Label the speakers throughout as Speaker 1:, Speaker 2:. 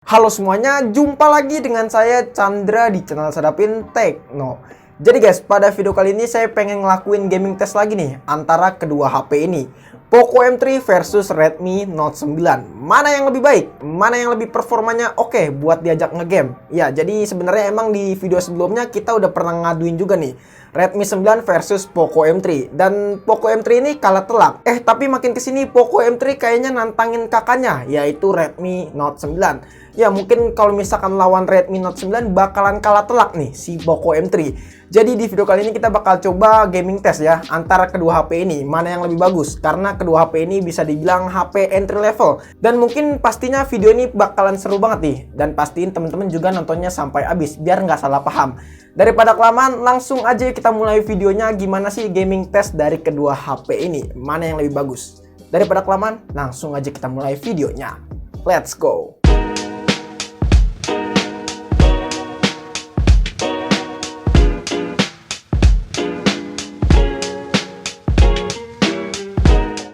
Speaker 1: Halo semuanya, jumpa lagi dengan saya Chandra di channel Sadapin Tekno. Jadi guys, pada video kali ini saya pengen ngelakuin gaming test lagi nih antara kedua HP ini, Poco M3 versus Redmi Note 9. Mana yang lebih baik? Mana yang lebih performanya oke buat diajak ngegame? Ya, jadi sebenarnya emang di video sebelumnya kita udah pernah ngaduin juga nih Redmi 9 versus Poco M3, dan Poco M3 ini kalah telak. Tapi makin kesini Poco M3 kayaknya nantangin kakaknya, yaitu Redmi Note 9. Ya mungkin kalau misalkan lawan Redmi Note 9 bakalan kalah telak nih si Poco M3. Jadi di video kali ini kita bakal coba gaming test ya antara kedua HP ini, mana yang lebih bagus. Karena kedua HP ini bisa dibilang HP entry level, dan mungkin pastinya video ini bakalan seru banget nih. Dan pastiin temen-temen juga nontonnya sampai habis biar nggak salah paham. Daripada kelamaan, langsung aja kita mulai videonya. Gimana sih gaming test dari kedua HP ini, mana yang lebih bagus. Daripada kelamaan, langsung aja kita mulai videonya. Let's go.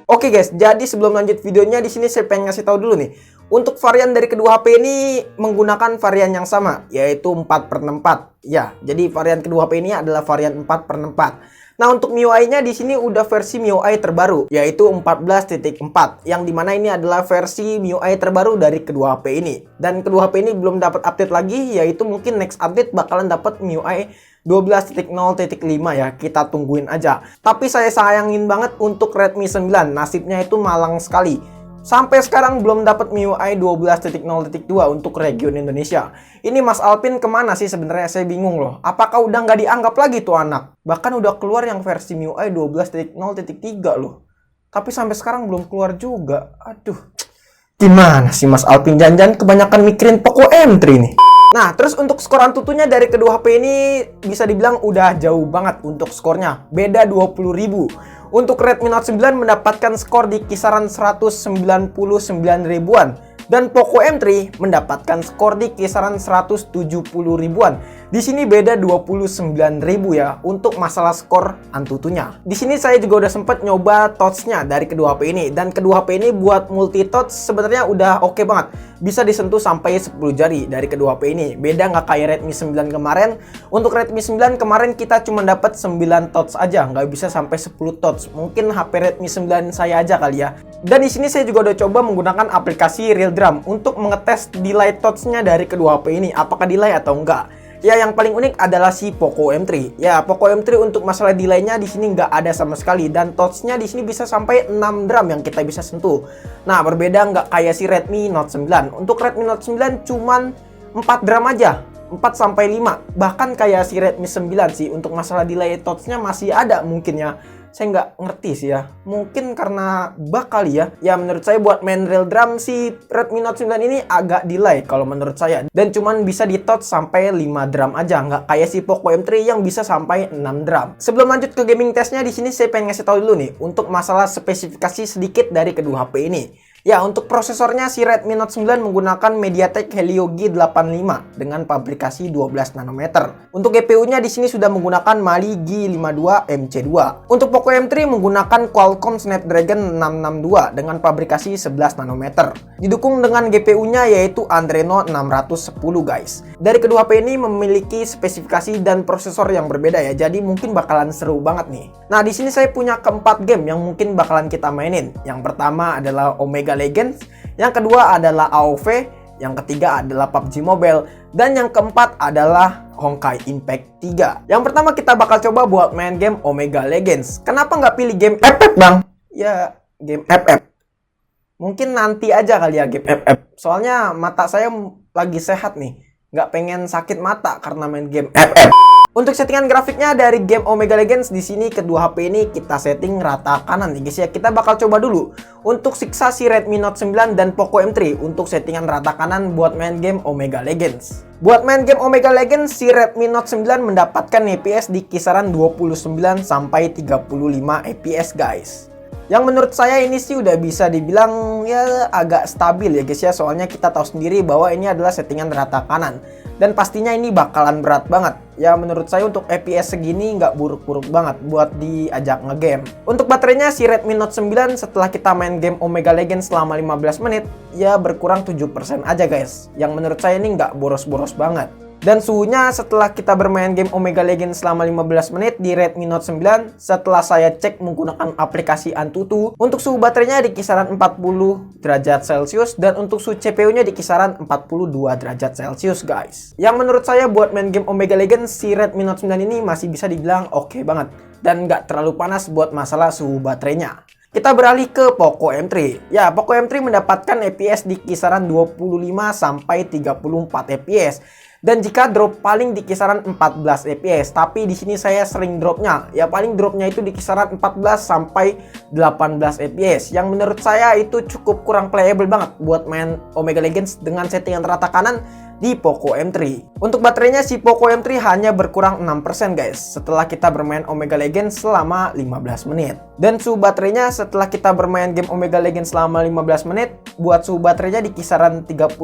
Speaker 1: Oke guys, jadi sebelum lanjut videonya di sini saya pengen ngasih tahu dulu nih. Untuk varian dari kedua HP ini menggunakan varian yang sama, yaitu 4/64. Ya, jadi varian kedua HP ini adalah varian 4/64. Nah, untuk MIUI-nya di sini udah versi MIUI terbaru, yaitu 14.4, yang dimana ini adalah versi MIUI terbaru dari kedua HP ini. Dan kedua HP ini belum dapat update lagi, yaitu mungkin next update bakalan dapat MIUI 12.0.5 ya, kita tungguin aja. Tapi saya sayangin banget untuk Redmi 9, nasibnya itu malang sekali. Sampai sekarang belum dapat MIUI 12.0.2 untuk region Indonesia. Ini Mas Alpin kemana sih sebenarnya, saya bingung loh. Apakah udah nggak dianggap lagi tuh anak? Bahkan udah keluar yang versi MIUI 12.0.3 loh. Tapi sampai sekarang belum keluar juga. Aduh, gimana sih Mas Alpin, jangan-jangan kebanyakan mikirin Poco M3 nih. Nah, terus untuk skor Antutunya dari kedua HP ini bisa dibilang udah jauh banget untuk skornya. Beda 20.000. Untuk Redmi Note 9 mendapatkan skor di kisaran 199 ribuan. Dan Poco M3 mendapatkan skor di kisaran 170 ribuan. Di sini beda 29.000 ya untuk masalah skor Antutunya. Di sini saya juga udah sempet nyoba touch-nya dari kedua HP ini, dan kedua HP ini buat multi touch sebenarnya udah oke banget. Bisa disentuh sampai 10 jari dari kedua HP ini. Beda nggak kayak Redmi 9 kemarin. Untuk Redmi 9 kemarin kita cuma dapat 9 touch aja, nggak bisa sampai 10 touch. Mungkin HP Redmi 9 saya aja kali ya. Dan di sini saya juga udah coba menggunakan aplikasi Real Drum untuk mengetes delay touch-nya dari kedua HP ini, apakah delay atau enggak. Ya, yang paling unik adalah si Poco M3. Ya, Poco M3 untuk masalah delay-nya di sini nggak ada sama sekali, dan touch-nya di sini bisa sampai 6 drum yang kita bisa sentuh. Nah, berbeda nggak kayak si Redmi Note 9. Untuk Redmi Note 9 cuman 4 drum aja, 4-5. Bahkan kayak si Redmi 9 sih untuk masalah delay touch-nya masih ada mungkin ya. Saya nggak ngerti sih ya, mungkin karena bug kali ya. Ya menurut saya buat main real drum si Redmi Note 9 ini agak delay kalau menurut saya. Dan cuman bisa di touch sampai 5 drum aja, nggak kayak si Poco M3 yang bisa sampai 6 drum. Sebelum lanjut ke gaming testnya, di sini saya pengen ngasih tahu dulu nih untuk masalah spesifikasi sedikit dari kedua HP ini. Ya, untuk prosesornya si Redmi Note 9 menggunakan MediaTek Helio G85 dengan pabrikasi 12 nanometer. Untuk GPU-nya di sini sudah menggunakan Mali G52 MC2. Untuk Poco M3 menggunakan Qualcomm Snapdragon 662 dengan pabrikasi 11 nanometer. Didukung dengan GPU-nya yaitu Adreno 610 guys. Dari kedua HP ini memiliki spesifikasi dan prosesor yang berbeda ya. Jadi mungkin bakalan seru banget nih. Nah, di sini saya punya keempat game yang mungkin bakalan kita mainin. Yang pertama adalah Omega Legends, yang kedua adalah AoV, yang ketiga adalah PUBG Mobile, dan yang keempat adalah Honkai Impact 3. Yang pertama kita bakal coba buat main game Omega Legends. Kenapa nggak pilih game FF bang? Ya, game FF. Mungkin nanti aja kali ya game FF. Soalnya mata saya lagi sehat nih, nggak pengen sakit mata karena main game FF. Untuk settingan grafiknya dari game Omega Legends di sini kedua HP ini kita setting rata kanan nih guys ya. Kita bakal coba dulu untuk siksa si Redmi Note 9 dan Poco M3 untuk settingan rata kanan buat main game Omega Legends. Buat main game Omega Legends si Redmi Note 9 mendapatkan FPS di kisaran 29 sampai 35 FPS guys. Yang menurut saya ini sih udah bisa dibilang ya agak stabil ya guys ya. Soalnya kita tahu sendiri bahwa ini adalah settingan rata kanan. Dan pastinya ini bakalan berat banget. Ya menurut saya untuk FPS segini nggak buruk-buruk banget buat diajak ngegame. Untuk baterainya si Redmi Note 9 setelah kita main game Omega Legends selama 15 menit, ya berkurang 7% aja guys. Yang menurut saya ini nggak boros-boros banget. Dan suhunya setelah kita bermain game Omega Legends selama 15 menit di Redmi Note 9, setelah saya cek menggunakan aplikasi Antutu, untuk suhu baterainya di kisaran 40 derajat Celcius dan untuk suhu CPU-nya di kisaran 42 derajat Celcius guys. Yang menurut saya buat main game Omega Legends, si Redmi Note 9 ini masih bisa dibilang oke banget dan nggak terlalu panas buat masalah suhu baterainya. Kita beralih ke Poco M3. Ya, Poco M3 mendapatkan FPS di kisaran 25 sampai 34 FPS. Dan jika drop paling di kisaran 14 fps, tapi di sini saya sering dropnya. Ya paling dropnya itu di kisaran 14 sampai 18 fps. Yang menurut saya itu cukup kurang playable banget buat main Omega Legends dengan settingan rata kanan di Poco M3. Untuk baterainya si Poco M3 hanya berkurang 6% guys setelah kita bermain Omega Legends selama 15 menit. Dan suhu baterainya setelah kita bermain game Omega Legends selama 15 menit, buat suhu baterainya di kisaran 38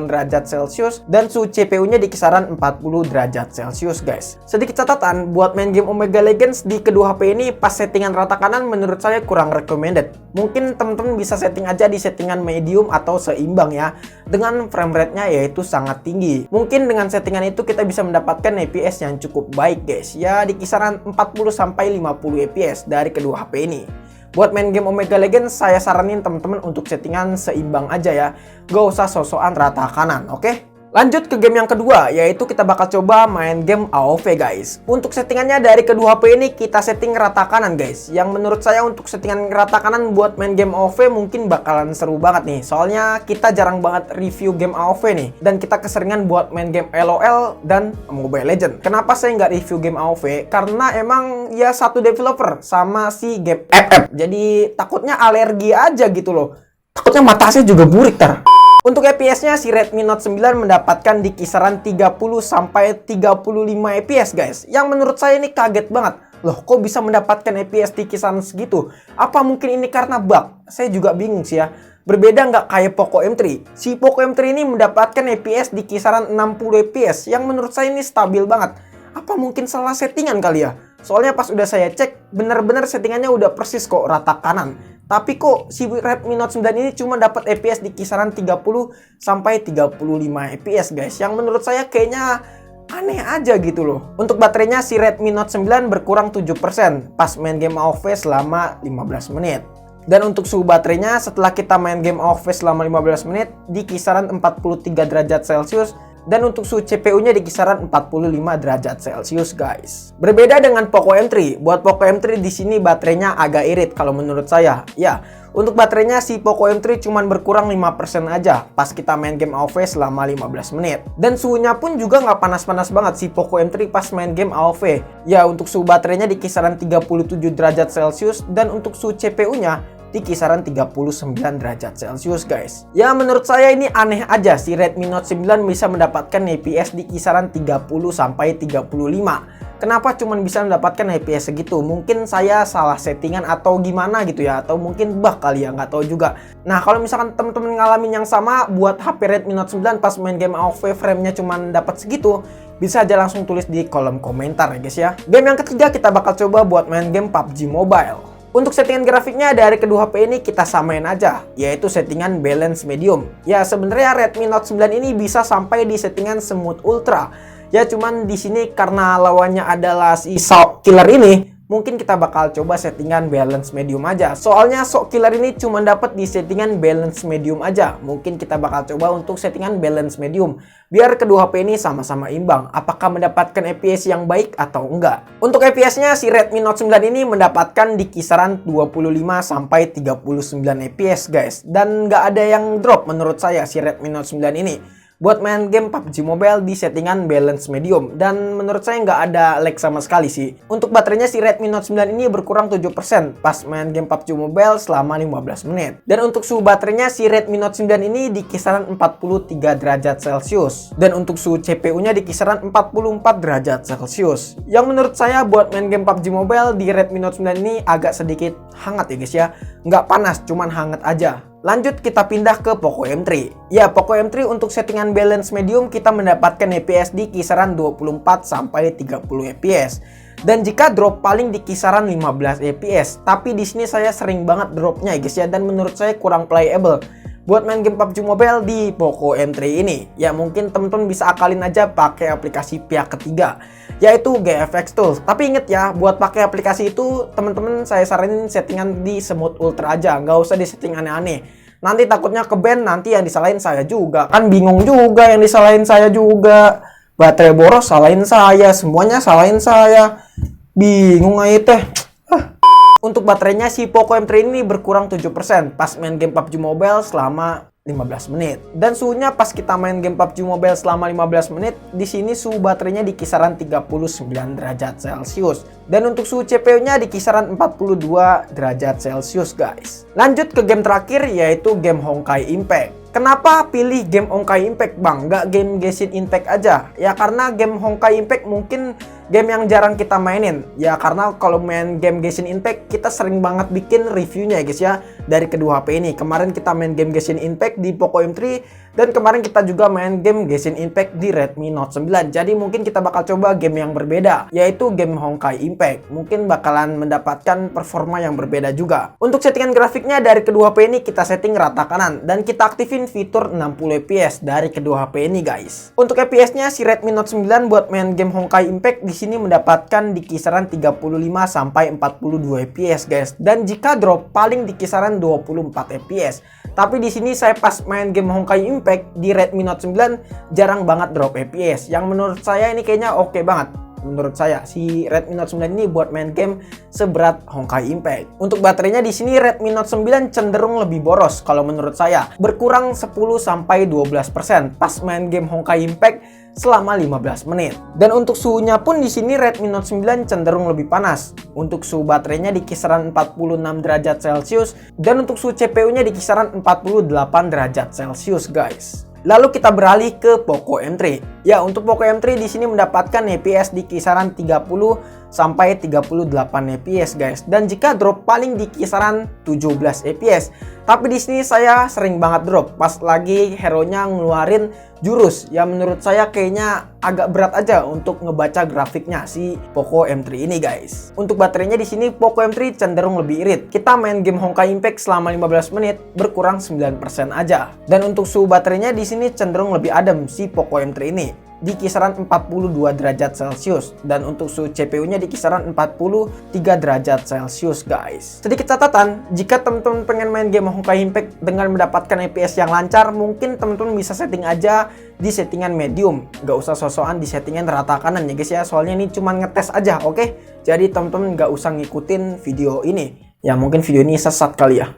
Speaker 1: derajat Celcius dan suhu CPU-nya di kisaran 40 derajat Celcius guys. Sedikit catatan, buat main game Omega Legends di kedua HP ini pas settingan rata kanan menurut saya kurang recommended. Mungkin teman-teman bisa setting aja di settingan medium atau seimbang ya, dengan frame rate-nya yaitu sangat tinggi. Mungkin dengan settingan itu kita bisa mendapatkan FPS yang cukup baik guys, ya di kisaran 40 sampai 50 FPS dari kedua HP ini. Buat main game Omega Legends saya saranin teman-teman untuk settingan seimbang aja ya, gak usah sosokan rata kanan, oke? Lanjut ke game yang kedua, yaitu kita bakal coba main game AoV guys. Untuk settingannya dari kedua HP ini kita setting rata kanan guys. Yang menurut saya untuk settingan rata kanan buat main game AoV mungkin bakalan seru banget nih. Soalnya kita jarang banget review game AoV nih. Dan kita keseringan buat main game LOL dan Mobile Legends. Kenapa saya nggak review game AoV? Karena emang ya satu developer sama si game FF. Jadi takutnya alergi aja gitu loh. Takutnya mata saya juga burik tar. Untuk FPS-nya si Redmi Note 9 mendapatkan di kisaran 30 sampai 35 FPS guys. Yang menurut saya ini kaget banget. Loh, kok bisa mendapatkan FPS di kisaran segitu? Apa mungkin ini karena bug? Saya juga bingung sih ya. Berbeda nggak kayak Poco M3. Si Poco M3 ini mendapatkan FPS di kisaran 60 FPS. Yang menurut saya ini stabil banget. Apa mungkin salah settingan kali ya? Soalnya pas udah saya cek, bener-bener settingannya udah persis kok rata kanan. Tapi kok si Redmi Note 9 ini cuma dapat FPS di kisaran 30 sampai 35 FPS guys. Yang menurut saya kayaknya aneh aja gitu loh. Untuk baterainya si Redmi Note 9 berkurang 7% pas main game AoV selama 15 menit. Dan untuk suhu baterainya setelah kita main game AoV selama 15 menit di kisaran 43 derajat Celcius. Dan untuk suhu CPU-nya di kisaran 45 derajat Celcius guys. Berbeda dengan Poco M3. Buat Poco M3 di sini baterainya agak irit kalau menurut saya. Ya, untuk baterainya si Poco M3 cuman berkurang 5% aja pas kita main game AoV selama 15 menit. Dan suhunya pun juga nggak panas-panas banget si Poco M3 pas main game AoV. Ya, untuk suhu baterainya di kisaran 37 derajat Celcius dan untuk suhu CPU-nya di kisaran 39 derajat Celcius guys. Ya menurut saya ini aneh aja si Redmi Note 9 bisa mendapatkan FPS di kisaran 30 sampai 35. Kenapa cuma bisa mendapatkan FPS segitu? Mungkin saya salah settingan atau gimana gitu ya, atau mungkin bug kali ya, nggak tahu juga. Nah kalau misalkan teman-teman ngalamin yang sama buat HP Redmi Note 9 pas main game AoV frame-nya cuma dapat segitu, bisa aja langsung tulis di kolom komentar ya guys ya. Game yang ketiga kita bakal coba buat main game PUBG Mobile. Untuk settingan grafiknya dari kedua HP ini kita samain aja, yaitu settingan balance medium. Ya sebenarnya Redmi Note 9 ini bisa sampai di settingan smooth ultra. Ya cuman di sini karena lawannya adalah si Shock Killer ini, mungkin kita bakal coba settingan balance medium aja. Soalnya Shock Killer ini cuma dapat di settingan balance medium aja. Mungkin kita bakal coba untuk settingan balance medium, biar kedua HP ini sama-sama imbang. Apakah mendapatkan FPS yang baik atau enggak? Untuk FPS-nya si Redmi Note 9 ini mendapatkan di kisaran 25 sampai 39 FPS guys. Dan nggak ada yang drop menurut saya si Redmi Note 9 ini buat main game PUBG Mobile di settingan balance medium. Dan menurut saya nggak ada lag sama sekali sih. Untuk baterainya si Redmi Note 9 ini berkurang 7% pas main game PUBG Mobile selama 15 menit. Dan untuk suhu baterainya si Redmi Note 9 ini di kisaran 43 derajat Celcius. Dan untuk suhu CPU-nya di kisaran 44 derajat Celcius. Yang menurut saya buat main game PUBG Mobile di Redmi Note 9 ini agak sedikit hangat ya guys ya. Nggak panas, cuman hangat aja. Lanjut kita pindah ke Poco M3. Ya, Poco M3 untuk settingan balance medium kita mendapatkan FPS di kisaran 24 sampai 30 FPS. Dan jika drop paling di kisaran 15 FPS. Tapi di sini saya sering banget dropnya guys ya, dan menurut saya kurang playable buat main game PUBG Mobile di Poco M3 ini. Ya mungkin teman-teman bisa akalin aja pakai aplikasi pihak ketiga, yaitu GFX Tools. Tapi inget ya, buat pakai aplikasi itu teman-teman saya saranin settingan di Smooth Ultra aja, nggak usah di setting aneh-aneh. Nanti takutnya ke ban, nanti yang disalahin saya juga. Kan bingung juga, yang disalahin saya juga. Baterai boros salahin saya, semuanya salahin saya. Bingung aja teh. Untuk baterainya si Poco M3 ini berkurang 7% pas main game PUBG Mobile selama 15 menit. Dan suhunya pas kita main game PUBG Mobile selama 15 menit, di sini suhu baterainya di kisaran 39 derajat Celcius. Dan untuk suhu CPU-nya di kisaran 42 derajat Celcius, guys. Lanjut ke game terakhir, yaitu game Honkai Impact. Kenapa pilih game Honkai Impact, Bang? Nggak game Genshin Impact aja? Ya karena game Honkai Impact mungkin game yang jarang kita mainin. Ya karena kalau main game Genshin Impact kita sering banget bikin reviewnya ya guys ya, dari kedua HP ini. Kemarin kita main game Genshin Impact di Poco M3, dan kemarin kita juga main game Genshin Impact di Redmi Note 9. Jadi mungkin kita bakal coba game yang berbeda, yaitu game Honkai Impact. Mungkin bakalan mendapatkan performa yang berbeda juga. Untuk settingan grafiknya dari kedua HP ini kita setting rata kanan, dan kita aktifin fitur 60 fps dari kedua HP ini, guys. Untuk FPS-nya si Redmi Note 9 buat main game Honkai Impact di sini mendapatkan di kisaran 35 sampai 42 fps, guys. Dan jika drop paling di kisaran 24 fps. Tapi di sini saya pas main game Honkai Impact di Redmi Note 9 jarang banget drop FPS. Yang menurut saya ini kayaknya oke banget. Menurut saya si Redmi Note 9 ini buat main game seberat Honkai Impact. Untuk baterainya di sini Redmi Note 9 cenderung lebih boros kalau menurut saya. Berkurang 10 sampai 12% pas main game Honkai Impact selama 15 menit. Dan untuk suhunya pun di sini Redmi Note 9 cenderung lebih panas. Untuk suhu baterainya di kisaran 46 derajat Celcius, dan untuk suhu CPU-nya di kisaran 48 derajat Celcius, guys. Lalu kita beralih ke Poco M3. Ya, untuk Poco M3 di sini mendapatkan FPS di kisaran 30 sampai 38 fps, guys. Dan jika drop paling di kisaran 17 fps. Tapi di sini saya sering banget drop pas lagi hero-nya ngeluarin jurus. Ya menurut saya kayaknya agak berat aja untuk ngebaca grafiknya si Poco M3 ini, guys. Untuk baterainya di sini Poco M3 cenderung lebih irit. Kita main game Honkai Impact selama 15 menit berkurang 9% aja. Dan untuk suhu baterainya di sini cenderung lebih adem si Poco M3 ini, di kisaran 42 derajat Celcius, dan untuk suhu CPU-nya di kisaran 43 derajat Celcius, guys. Sedikit catatan, jika teman-teman pengen main game Honkai Impact dengan mendapatkan FPS yang lancar, mungkin teman-teman bisa setting aja di settingan medium. Nggak usah sosokan di settingan rata kanan ya guys ya, soalnya ini cuma ngetes aja, oke? Jadi teman-teman nggak usah ngikutin video ini. Ya mungkin video ini sesat kali ya.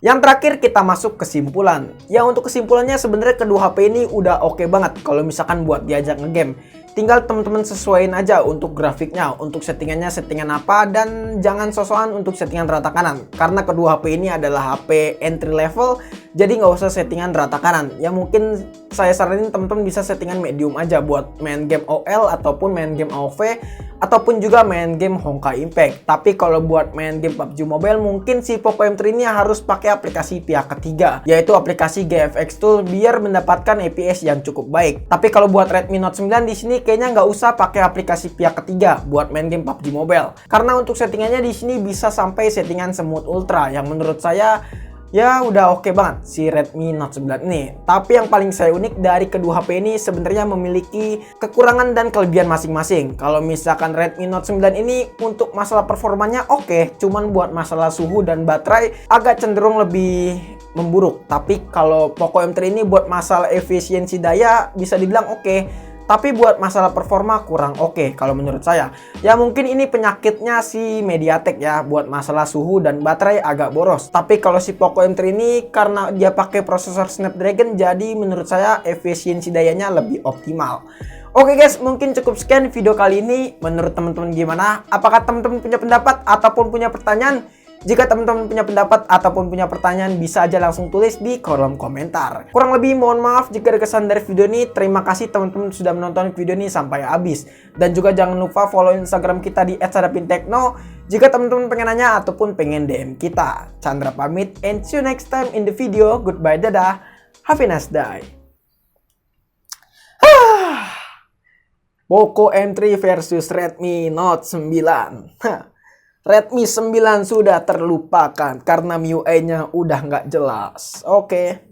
Speaker 1: Yang terakhir kita masuk kesimpulan. Ya untuk kesimpulannya sebenarnya kedua HP ini udah oke banget kalau misalkan buat diajak ngegame. Tinggal teman-teman sesuaiin aja untuk grafiknya, untuk settingannya settingan apa, dan jangan sosokan untuk settingan rata kanan. Karena kedua HP ini adalah HP entry level, jadi nggak usah settingan rata kanan. Ya mungkin saya saranin teman-teman bisa settingan medium aja buat main game OL ataupun main game AOV, ataupun juga main game Honkai Impact. Tapi kalau buat main game PUBG Mobile mungkin si Poco M3 ini harus pakai aplikasi pihak ketiga, yaitu aplikasi GFX Tools biar mendapatkan FPS yang cukup baik. Tapi kalau buat Redmi Note 9 di sini kayaknya nggak usah pakai aplikasi pihak ketiga buat main game PUBG Mobile. Karena untuk settingannya di sini bisa sampai settingan Smooth Ultra yang menurut saya ya udah oke banget si Redmi Note 9 ini. Tapi yang paling saya unik dari kedua HP ini sebenarnya memiliki kekurangan dan kelebihan masing-masing. Kalau misalkan Redmi Note 9 ini untuk masalah performanya oke, cuman buat masalah suhu dan baterai agak cenderung lebih memburuk. Tapi kalau Poco M3 ini buat masalah efisiensi daya bisa dibilang oke. Tapi buat masalah performa kurang oke kalau menurut saya. Ya mungkin ini penyakitnya si MediaTek ya, buat masalah suhu dan baterai agak boros. Tapi kalau si Poco M3 ini karena dia pakai prosesor Snapdragon, jadi menurut saya efisiensi dayanya lebih optimal. Oke guys, mungkin cukup sekian video kali ini. Menurut teman-teman gimana? Apakah teman-teman punya pendapat ataupun punya pertanyaan? Jika teman-teman punya pendapat ataupun punya pertanyaan, bisa aja langsung tulis di kolom komentar. Kurang lebih mohon maaf jika ada kesan dari video ini. Terima kasih teman-teman sudah menonton video ini sampai habis. Dan juga jangan lupa follow Instagram kita di @sadapintekno, Jika teman-teman pengen nanya ataupun pengen DM kita. Chandra pamit and see you next time in the video. Goodbye, dadah. Have a nice day. Poco M3 versus Redmi Note 9. Redmi 9 sudah terlupakan karena MIUI-nya udah nggak jelas. Oke.